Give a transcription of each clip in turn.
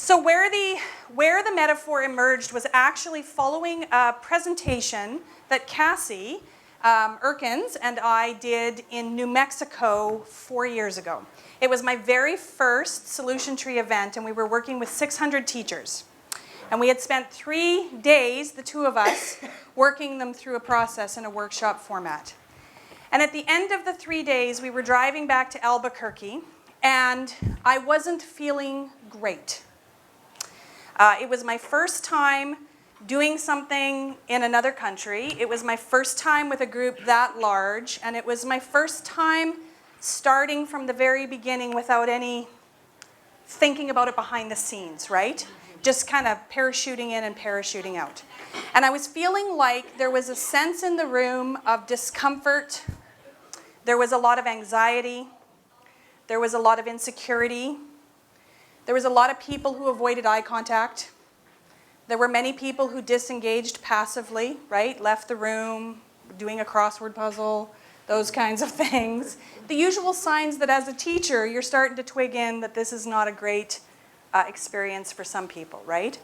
So where the metaphor emerged was actually following a presentation that Cassie Erkins and I did in New Mexico 4 years ago. It was my very first Solution Tree event, and we were working with 600 teachers. And we had spent 3 days, the two of us, working them through a process in a workshop format. And at the end of the 3 days, we were driving back to Albuquerque, and I wasn't feeling great. It was my first time doing something in another country. It was my first time with a group that large, and it was my first time starting from the very beginning without any thinking about it behind the scenes, right? Just kind of parachuting in and parachuting out. And I was feeling like there was a sense in the room of discomfort. There was a lot of anxiety. There was a lot of insecurity. There was a lot of people who avoided eye contact. There were many people who disengaged passively, right? Left the room, doing a crossword puzzle, those kinds of things. The usual signs that as a teacher, you're starting to twig in that this is not a great experience for some people, right?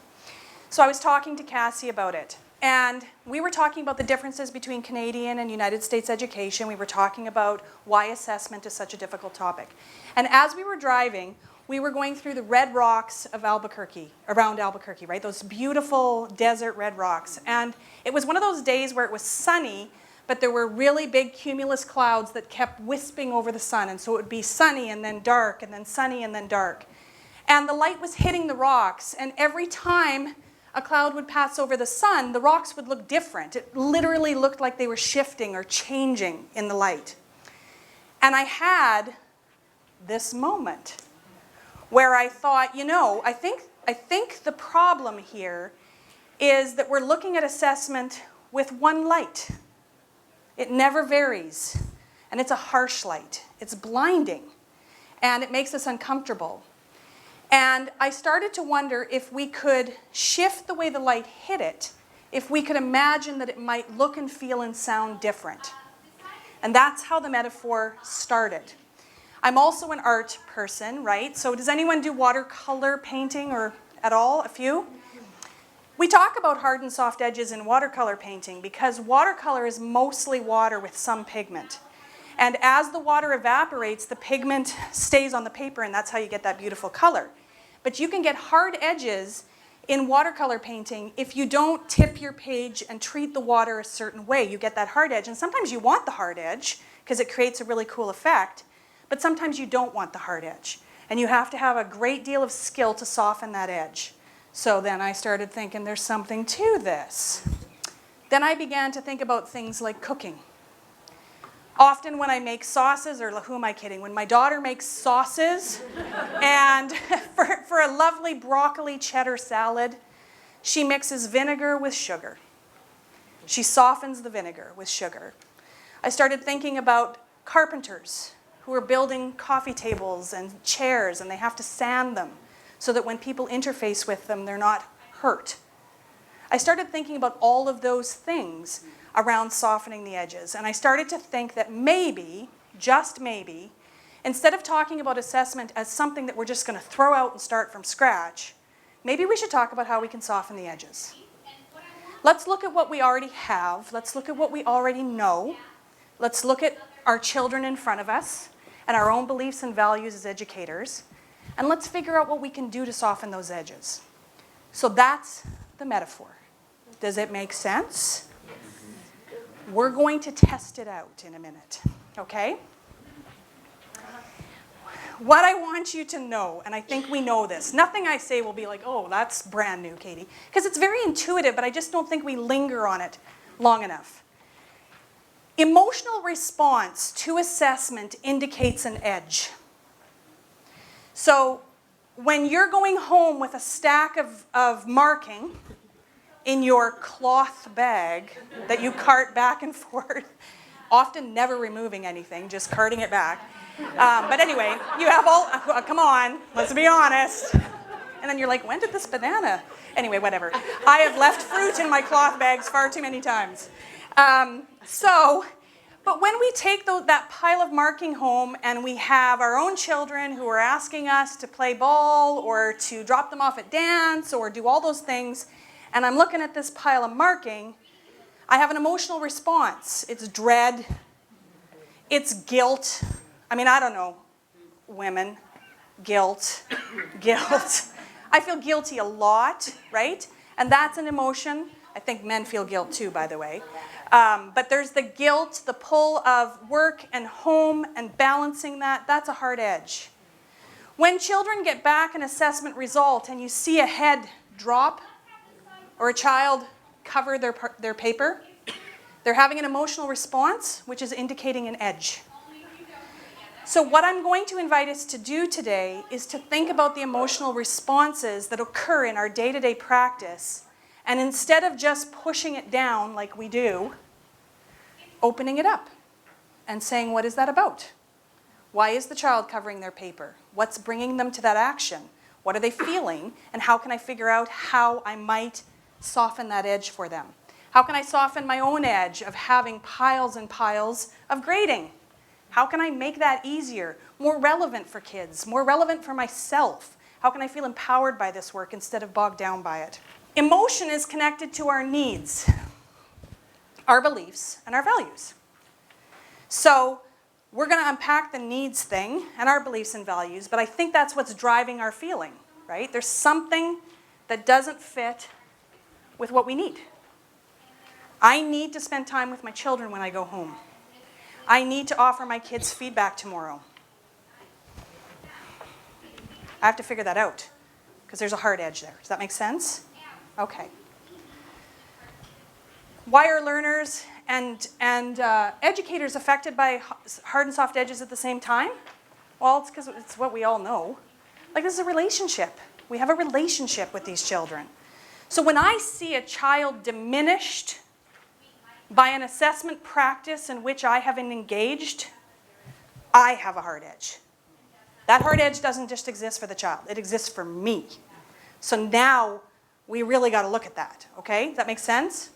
So I was talking to Cassie about it. And we were talking about the differences between Canadian and United States education. We were talking about why assessment is such a difficult topic. And as we were driving, we were going through the red rocks of Albuquerque, around Albuquerque, right? Those beautiful desert red rocks. And it was one of those days where it was sunny, but there were really big cumulus clouds that kept wisping over the sun. And so it would be sunny and then dark and then sunny and then dark. And the light was hitting the rocks. And every time a cloud would pass over the sun, the rocks would look different. It literally looked like they were shifting or changing in the light. And I had this moment where I thought, you know, I think the problem here is that we're looking at assessment with one light. It never varies, and it's a harsh light. It's blinding, and it makes us uncomfortable. And I started to wonder if we could shift the way the light hit it, if we could imagine that it might look and feel and sound different. And that's how the metaphor started. I'm also an art person, right? So does anyone do watercolor painting or at all? A few? We talk about hard and soft edges in watercolor painting because watercolor is mostly water with some pigment. And as the water evaporates, the pigment stays on the paper, and that's how you get that beautiful color. But you can get hard edges in watercolor painting if you don't tip your page and treat the water a certain way. You get that hard edge, and sometimes you want the hard edge because it creates a really cool effect. But sometimes you don't want the hard edge. And you have to have a great deal of skill to soften that edge. So then I started thinking there's something to this. Then I began to think about things like cooking. Often when I make sauces, or who am I kidding? When my daughter makes sauces, and for a lovely broccoli cheddar salad, she mixes vinegar with sugar. She softens the vinegar with sugar. I started thinking about carpenters who are building coffee tables and chairs, and they have to sand them so that when people interface with them, they're not hurt. I started thinking about all of those things around softening the edges, and I started to think that maybe, just maybe, instead of talking about assessment as something that we're just going to throw out and start from scratch, maybe we should talk about how we can soften the edges. Let's look at what we already have. Let's look at what we already know. Let's look at our children in front of us and our own beliefs and values as educators, and let's figure out what we can do to soften those edges. So that's the metaphor. Does it make sense? We're going to test it out in a minute, okay? What I want you to know, and I think we know this, nothing I say will be like, oh, that's brand new, Katie, because it's very intuitive, but I just don't think we linger on it long enough. Emotional response to assessment indicates an edge. So when you're going home with a stack of marking in your cloth bag that you cart back and forth, often never removing anything, just carting it back. But anyway, you have all, come on, let's be honest. And then you're like, when did this banana? Anyway, whatever. I have left fruit in my cloth bags far too many times. So But when we take that pile of marking home and we have our own children who are asking us to play ball or to drop them off at dance or do all those things, and I'm looking at this pile of marking, I have an emotional response. It's dread. It's guilt. I mean, I don't know, women. Guilt. I feel guilty a lot, right? And that's an emotion. I think men feel guilt too, by the way. But there's the guilt, the pull of work and home and balancing that. That's a hard edge. When children get back an assessment result and you see a head drop or a child cover their paper, they're having an emotional response, which is indicating an edge. So what I'm going to invite us to do today is to think about the emotional responses that occur in our day-to-day practice, and instead of just pushing it down like we do, opening it up and saying, what is that about? Why is the child covering their paper? What's bringing them to that action? What are they feeling? And how can I figure out how I might soften that edge for them? How can I soften my own edge of having piles and piles of grading? How can I make that easier, more relevant for kids, more relevant for myself? How can I feel empowered by this work instead of bogged down by it? Emotion is connected to our needs, our beliefs, and our values. So we're going to unpack the needs thing and our beliefs and values, but I think that's what's driving our feeling, right? There's something that doesn't fit with what we need. I need to spend time with my children when I go home. I need to offer my kids feedback tomorrow. I have to figure that out because there's a hard edge there. Does that make sense? Okay. Why are learners and educators affected by hard and soft edges at the same time? Well, it's because it's what we all know. Like, this is a relationship. We have a relationship with these children. So when I see a child diminished by an assessment practice in which I haven't engaged, I have a hard edge. That hard edge doesn't just exist for the child. It exists for me. So now we really got to look at that, okay? Does that make sense?